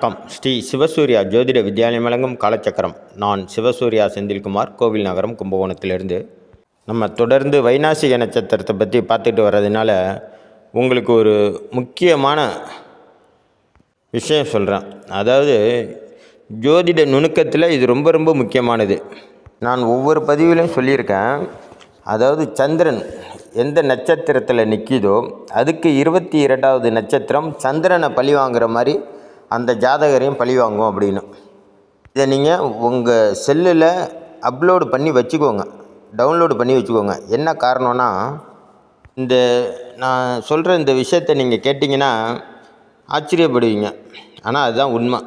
வணக்கம். ஸ்ரீ சிவசூர்யா ஜோதிட வித்யாலயம் வழங்கும் காலச்சக்கரம். நான் சிவசூர்யா செந்தில்குமார், கோவில் நகரம், கும்பகோணத்திலிருந்து. நம்ம தொடர்ந்து வைநாசிக நட்சத்திரத்தை பற்றி பார்த்துட்டு வர்றதுனால உங்களுக்கு ஒரு முக்கியமான விஷயம் சொல்கிறேன். அதாவது ஜோதிட நுணுக்கத்தில் இது ரொம்ப ரொம்ப முக்கியமானது. நான் ஒவ்வொரு பதிவிலையும் சொல்லியிருக்கேன். அதாவது சந்திரன் எந்த நட்சத்திரத்தில் நிற்கிதோ அதுக்கு 22வது நட்சத்திரம் சந்திரனை பழி வாங்குற மாதிரி அந்த ஜாதகரையும் பழி வாங்கும் அப்படின்னு. இதை நீங்கள் உங்கள் செல்லில் அப்லோடு பண்ணி வச்சுக்கோங்க, டவுன்லோடு பண்ணி வச்சுக்கோங்க. என்ன காரணம்னா, இந்த நான் சொல்கிற இந்த விஷயத்தை நீங்கள் கேட்டிங்கன்னா ஆச்சரியப்படுவீங்க. ஆனால் அதுதான் உண்மை.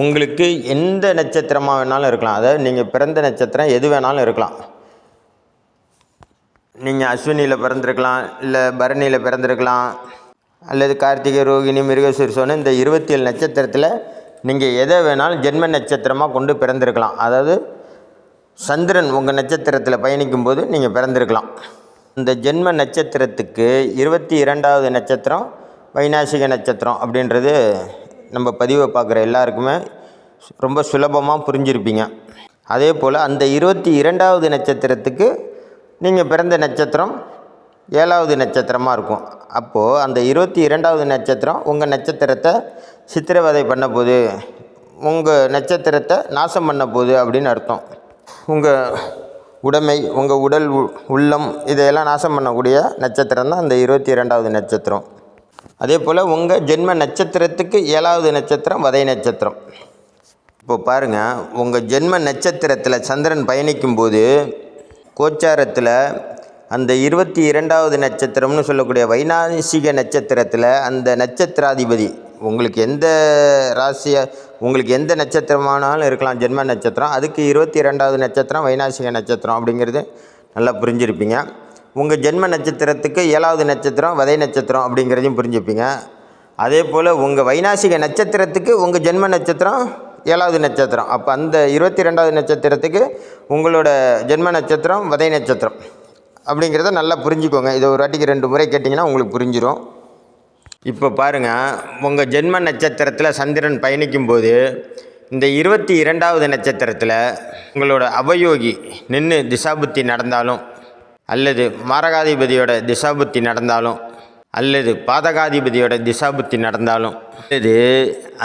உங்களுக்கு எந்த நட்சத்திரமாக வேணாலும் இருக்கலாம். அதாவது நீங்கள் பிறந்த நட்சத்திரம் எது வேணாலும் இருக்கலாம். நீங்கள் அஸ்வினியில் பிறந்திருக்கலாம், இல்லை பரணியில் பிறந்திருக்கலாம், அல்லது கார்த்திகை, ரோகிணி, மிருகசீரிஷம்னு இந்த 27 நட்சத்திரத்தில் நீங்கள் எதை வேணாலும் ஜென்ம நட்சத்திரமாக கொண்டு பிறந்திருக்கலாம். அதாவது சந்திரன் உங்கள் நட்சத்திரத்தில் பயணிக்கும்போது நீங்கள் பிறந்திருக்கலாம். இந்த ஜென்ம நட்சத்திரத்துக்கு 22வது நட்சத்திரம் வைநாசிக நட்சத்திரம் அப்படின்றது நம்ம பதிவை பார்க்குற எல்லாருக்குமே ரொம்ப சுலபமாக புரிஞ்சிருப்பீங்க. அதே போல் அந்த 22வது நட்சத்திரத்துக்கு நீங்கள் பிறந்த நட்சத்திரம் 7வது நட்சத்திரமாக இருக்கும். அப்போது அந்த 22வது நட்சத்திரம் உங்கள் நட்சத்திரத்தை சித்திரவதை பண்ண போகுது, உங்கள் நட்சத்திரத்தை நாசம் பண்ண போகுது அப்படின்னு அர்த்தம். உங்கள் உடைமை, உங்கள் உடல், உள்ளம் இதையெல்லாம் நாசம் பண்ணக்கூடிய நட்சத்திரம் தான் அந்த 22வது நட்சத்திரம். அதே போல் உங்கள் ஜென்ம நட்சத்திரத்துக்கு 7வது நட்சத்திரம் வதை நட்சத்திரம். இப்போ பாருங்கள், உங்கள் ஜென்ம நட்சத்திரத்தில் சந்திரன் பயணிக்கும்போது கோச்சாரத்தில் அந்த 22வது நட்சத்திரம்னு சொல்லக்கூடிய வைநாசிக நட்சத்திரத்தில் அந்த நட்சத்திராதிபதி உங்களுக்கு எந்த ராசியாக, உங்களுக்கு எந்த நட்சத்திரமானாலும் இருக்கலாம் ஜென்ம நட்சத்திரம், அதுக்கு 22வது நட்சத்திரம் வைநாசிக நட்சத்திரம் அப்படிங்கிறது நல்லா புரிஞ்சிருப்பீங்க. உங்கள் ஜென்ம நட்சத்திரத்துக்கு 7வது நட்சத்திரம் வதை நட்சத்திரம் அப்படிங்கிறதையும் புரிஞ்சுப்பீங்க. அதே போல் உங்கள் வைநாசிக நட்சத்திரத்துக்கு உங்கள் ஜென்ம நட்சத்திரம் 7வது நட்சத்திரம். அப்போ அந்த 22வது நட்சத்திரத்துக்கு உங்களோட ஜென்ம நட்சத்திரம் வதை நட்சத்திரம் அப்படிங்கிறத நல்லா புரிஞ்சுக்கோங்க. இதை ஒரு வாட்டிக்கு 2 முறை கேட்டிங்கன்னா உங்களுக்கு புரிஞ்சிடும். இப்போ பாருங்கள், உங்கள் ஜென்ம நட்சத்திரத்தில் சந்திரன் பயணிக்கும்போது இந்த 22வது நட்சத்திரத்தில் உங்களோட அவயோகி நின்று திசாபுத்தி நடந்தாலும், அல்லது மாரகாதிபதியோட திசாபுத்தி நடந்தாலும், அல்லது பாதகாதிபதியோட திசாபுத்தி நடந்தாலும், அல்லது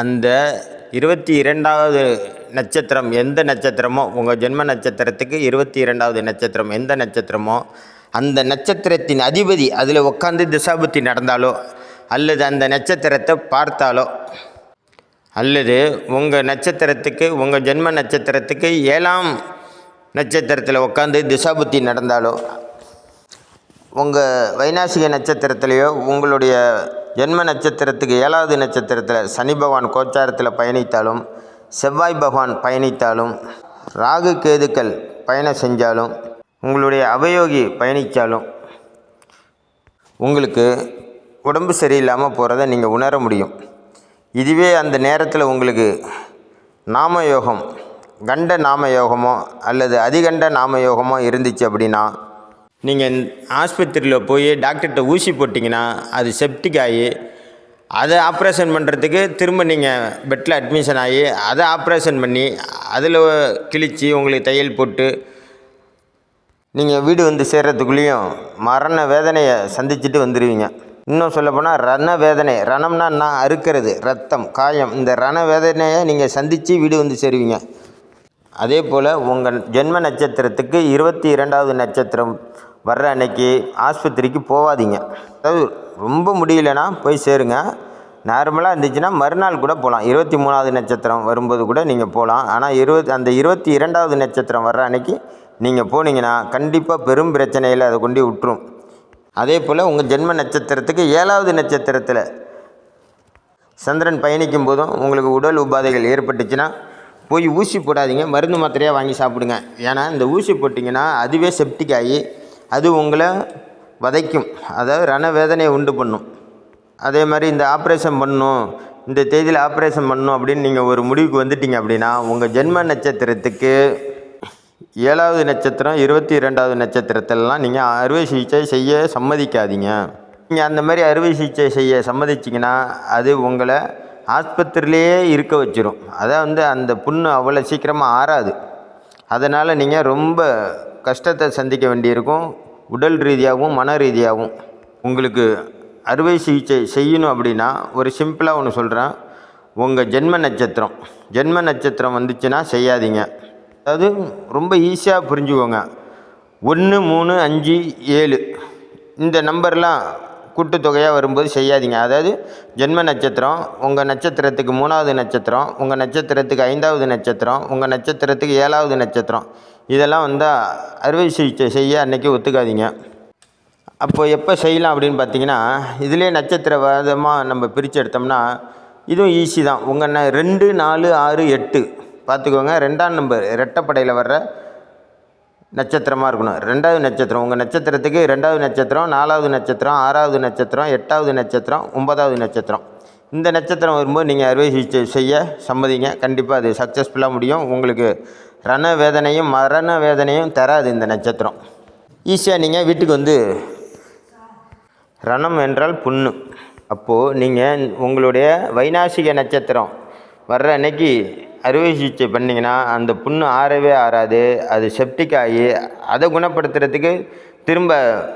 அந்த 22வது நட்சத்திரம் எந்த நட்சத்திரமோ, உங்கள் ஜென்ம நட்சத்திரத்துக்கு 22வது நட்சத்திரம் எந்த நட்சத்திரமோ அந்த நட்சத்திரத்தின் அதிபதி அதில் உட்காந்து திசாபுத்தி நடந்தாலோ, அல்லது அந்த நட்சத்திரத்தை பார்த்தாலோ, அல்லது உங்கள் நட்சத்திரத்துக்கு உங்கள் ஜென்ம நட்சத்திரத்துக்கு 7ஆம் நட்சத்திரத்தில் உட்காந்து திசாபுத்தி நடந்தாலோ, உங்கள் வைநாசிக நட்சத்திரத்திலேயோ உங்களுடைய ஜென்ம நட்சத்திரத்துக்கு 7வது நட்சத்திரத்தில் சனி பகவான் கோச்சாரத்தில் பயணித்தாலும், செவ்வாய் பகவான் பயணித்தாலும், ராகு கேதுக்கள் பயணம் செஞ்சாலும், உங்களுடைய அவயோகி பயணித்தாலும் உங்களுக்கு உடம்பு சரியில்லாமல் போகிறத நீங்கள் உணர முடியும். இதுவே அந்த நேரத்தில் உங்களுக்கு நாமயோகம், கண்ட நாமயோகமோ அல்லது அதிகண்ட நாமயோகமோ இருந்துச்சு அப்படின்னா, நீங்கள் ஆஸ்பத்திரியில் போய் டாக்டர்கிட்ட ஊசி போட்டிங்கன்னா அது செப்டிக் ஆகி அதை ஆப்ரேஷன் பண்ணுறதுக்கு திரும்ப நீங்கள் பெட்டில் அட்மிஷன் ஆகி அதை ஆப்ரேஷன் பண்ணி அதில் கிழித்து உங்களுக்கு தையல் போட்டு நீங்கள் வீடு வந்து சேர்கிறதுக்குள்ளேயும் மரண வேதனையை சந்திச்சுட்டு வந்துடுவீங்க. இன்னும் சொல்லப்போனால் ரண வேதனை, ரணம்னா நான் அறுக்கிறது, ரத்தம், காயம், இந்த ரண வேதனையை நீங்கள் சந்தித்து வீடு வந்து சேருவீங்க. அதே போல் உங்கள் ஜென்ம நட்சத்திரத்துக்கு 22வது நட்சத்திரம் வர்ற அன்னைக்கு ஆஸ்பத்திரிக்கு போகாதீங்க. அதாவது ரொம்ப முடியலைன்னா போய் சேருங்க. நார்மலாக இருந்துச்சுன்னா மறுநாள் கூட போகலாம். 23வது நட்சத்திரம் வரும்போது கூட நீங்கள் போகலாம். ஆனால் அந்த 22வது நட்சத்திரம் வர்ற அன்னைக்கு நீங்கள் போனீங்கன்னா கண்டிப்பாக பெரும் பிரச்சனையில் அதை கொண்டு விட்டுரும். அதே போல் உங்கள் ஜென்ம நட்சத்திரத்துக்கு 7வது நட்சத்திரத்தில் சந்திரன் பயணிக்கும் போதும் உங்களுக்கு உடல் உபாதைகள் ஏற்பட்டுச்சுன்னா போய் ஊசி போடாதீங்க, மருந்து மாத்திரையாக வாங்கி சாப்பிடுங்க. ஏன்னா இந்த ஊசி போட்டிங்கன்னா அதுவே செப்டிக் ஆகி அது உங்களை வதைக்கும், அதாவது ரண வேதனையை உண்டு பண்ணும். அதே மாதிரி இந்த ஆப்ரேஷன் பண்ணணும், இந்த தேதியில் ஆப்ரேஷன் பண்ணணும் அப்படின்னு நீங்கள் ஒரு முடிவுக்கு வந்துட்டீங்க அப்படின்னா உங்கள் ஜென்ம நட்சத்திரத்துக்கு 7வது நட்சத்திரம் 22வது நட்சத்திரத்திலலாம் நீங்கள் அறுவை சிகிச்சை செய்ய சம்மதிக்காதீங்க. நீங்கள் அந்த மாதிரி அறுவை சிகிச்சை செய்ய சம்மதிச்சிங்கன்னா அது உங்களை ஆஸ்பத்திரியிலேயே இருக்க வச்சிரும். அதான் வந்து அந்த புண்ணு அவ்வளோ சீக்கிரமாக ஆறாது. அதனால் நீங்கள் ரொம்ப கஷ்டத்தை சந்திக்க வேண்டியிருக்கும், உடல் ரீதியாகவும் மன ரீதியாகவும். உங்களுக்கு அறுவை சிகிச்சை செய்யணும் அப்படின்னா ஒரு சிம்பிளாக ஒன்று சொல்கிறேன். உங்கள் ஜென்ம நட்சத்திரம் வந்துச்சுன்னா செய்யாதீங்க. அதாவது ரொம்ப ஈஸியாக புரிஞ்சுக்கோங்க. 1, 3, 5, 7 இந்த நம்பர்லாம் கூட்டுத்தொகையாக வரும்போது செய்யாதீங்க. அதாவது ஜென்ம நட்சத்திரம், உங்கள் நட்சத்திரத்துக்கு 3வது நட்சத்திரம், உங்கள் நட்சத்திரத்துக்கு 5வது நட்சத்திரம், உங்கள் நட்சத்திரத்துக்கு 7வது நட்சத்திரம், இதெல்லாம் வந்தால் அறுவை சிகிச்சை செய்ய அன்றைக்கி ஒத்துக்காதீங்க. அப்போ எப்போ செய்யலாம் அப்படின்னு பார்த்தீங்கன்னா, இதிலே நட்சத்திரவாதமாக நம்ம பிரித்து எடுத்தோம்னா இதுவும் ஈஸி தான். உங்கள் 2, 4, 6, 8 பார்த்துக்கோங்க. 2ஆம் நம்பர் இரட்டைப்படையில் வர்ற நட்சத்திரமாக இருக்கணும். 2வது நட்சத்திரம், உங்கள் நட்சத்திரத்துக்கு 2வது நட்சத்திரம், 4வது நட்சத்திரம், 6வது நட்சத்திரம், 8வது நட்சத்திரம், 9வது நட்சத்திரம். இந்த நட்சத்திரம் வரும்போது நீங்கள் அறுவை சிகிச்சை செய்ய சம்மதிங்க. கண்டிப்பாக அது சக்ஸஸ்ஃபுல்லாக முடியும். உங்களுக்கு ரண வேதனையும் மரண வேதனையும் தராது இந்த நட்சத்திரம். ஈஸியாக நீங்கள் வீட்டுக்கு வந்து, ரணம் என்றால் புண்ணு. அப்போது நீங்கள் உங்களுடைய வைநாசிக நட்சத்திரம் வர்ற அன்னைக்கு அறுவை சிகிச்சை பண்ணிங்கன்னா அந்த புண்ணு ஆறவே ஆறாது. அது செப்டிக் ஆகி அதை குணப்படுத்துறதுக்கு திரும்ப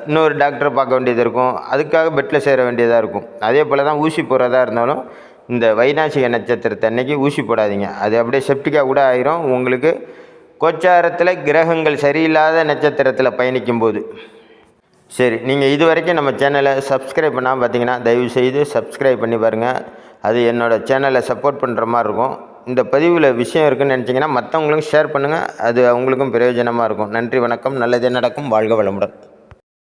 இன்னொரு டாக்டரை பார்க்க வேண்டியது இருக்கும். அதுக்காக பெட்டில் சேர வேண்டியதாக இருக்கும். அதே போல் தான் ஊசி போடுறதா இருந்தாலும் இந்த வைநாசிக நட்சத்திரத்தை அன்னைக்கு ஊசி போடாதீங்க. அது அப்படியே செப்டிக்காக கூட ஆயிரும். உங்களுக்கு கோச்சாரத்தில் கிரகங்கள் சரியில்லாத நட்சத்திரத்தில் பயணிக்கும்போது. சரி, நீங்கள் இது வரைக்கும் நம்ம சேனலை சப்ஸ்கிரைப் பண்ணாமல் பார்த்தீங்கன்னா தயவுசெய்து சப்ஸ்கிரைப் பண்ணி பாருங்கள். அது என்னோடய சேனலை சப்போர்ட் பண்ணுற மாதிரி இருக்கும். இந்த பதிவில் விஷயம் இருக்குதுன்னு நினச்சிங்கன்னா மற்றவங்களுக்கும் ஷேர் பண்ணுங்கள். அது அவங்களுக்கும் பிரயோஜனமாக இருக்கும். நன்றி, வணக்கம். நல்லதே நடக்கும். வாழ்க வளமுடன்.